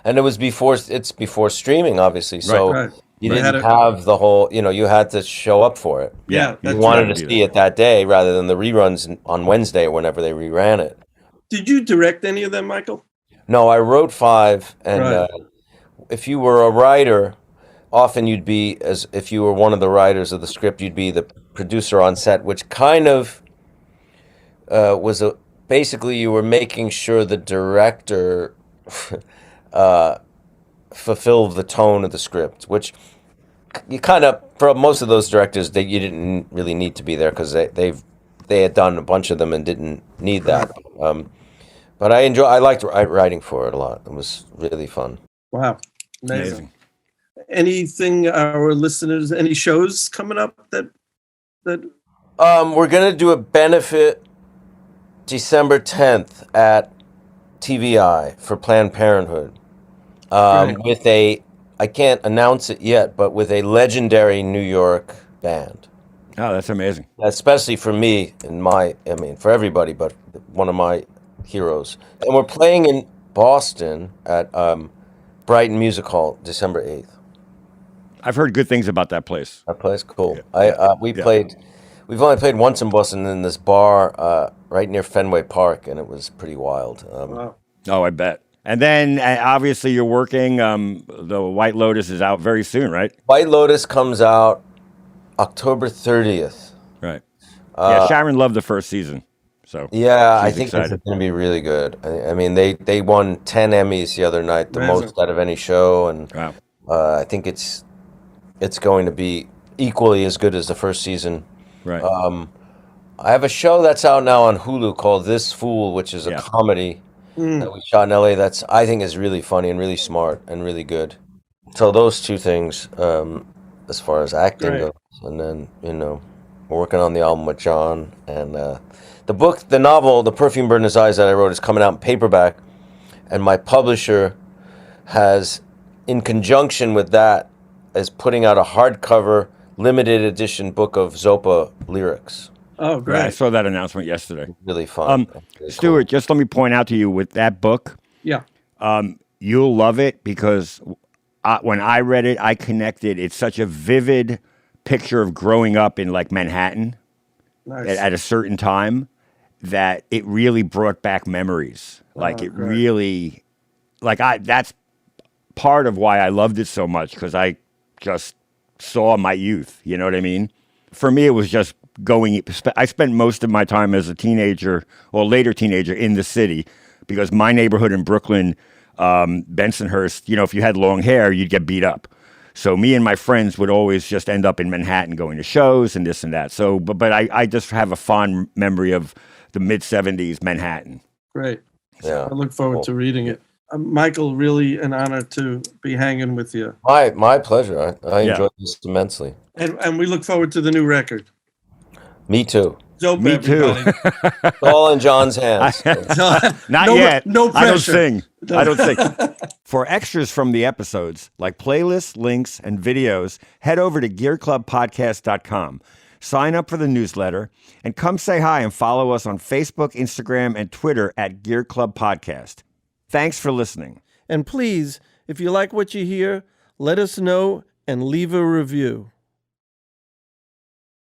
And it's before streaming, obviously. So Right. you I had didn't have the whole, you had to show up for it. Yeah. You That's wanted right. to see it that day rather than the reruns on Wednesday or whenever they reran it. Did you direct any of them, Michael? No, I wrote 5, and Right. if you were a writer, often you'd be, as if you were one of the writers of the script, you'd be the producer on set, which kind of was basically you were making sure the director fulfilled the tone of the script, which you kind of, for most of those directors, you didn't really need to be there because they had done a bunch of them and didn't need that. But I liked writing for it a lot. It was really fun. Wow. Amazing. Anything, our listeners, any shows coming up that We're gonna do a benefit December 10th at TVI for Planned Parenthood. Great. With I can't announce it yet, but with a legendary New York band. Oh, that's amazing. Especially for me for everybody, but one of my heroes. And we're playing in Boston at Brighton Music Hall, December 8th. I've heard good things about that place. That place, cool. Yeah. We've only played once in Boston in this bar right near Fenway Park, and it was pretty wild. wow. Oh, I bet. And then obviously you're working. The White Lotus is out very soon, right? White Lotus comes out October 30th. Right. Yeah, Sharon loved the first season. So Yeah, I she's think excited. it's going to be really good. I mean, they won 10 Emmys the other night, the Amazing. most out of any show, and Wow. I think it's going to be equally as good as the first season. Right. I have a show that's out now on Hulu called This Fool, which is a Yeah. comedy that we shot in LA. That's I think is really funny and really smart and really good. So those two things, as far as acting Great. goes, and then we're working on the album with John, and the book, the novel, The Perfume Burned His Eyes that I wrote is coming out in paperback, and my publisher has, in conjunction with that, is putting out a hardcover limited edition book of Zopa lyrics. Oh, great. Yeah, I saw that announcement yesterday. Really fun. Really Stewart, just let me point out to you with that book, Yeah. you'll love it because when I read it, I connected. It's such a vivid picture of growing up in like Manhattan Nice. at a certain time that it really brought back memories. Like it great. really, that's part of why I loved it so much because I just saw my youth. You know what I mean? For me, it was just I spent most of my time as a teenager or later teenager in the city because my neighborhood in Brooklyn, Bensonhurst, if you had long hair, you'd get beat up. So me and my friends would always just end up in Manhattan going to shows and this and that. So, but I just have a fond memory of the mid-'70s Manhattan. Great. Yeah. I look forward to reading it. Michael, really an honor to be hanging with you. My pleasure. I Yeah. enjoyed this immensely. And we look forward to the new record. Me too. Zopa, Me too. everybody. It's all in John's hands. Not No- yet. no I don't pressure. sing. I don't sing. For extras from the episodes, like playlists, links, and videos, head over to gearclubpodcast.com. Sign up for the newsletter and come say hi and follow us on Facebook, Instagram, and Twitter at Gear Club Podcast. Thanks for listening. And please, if you like what you hear, let us know and leave a review.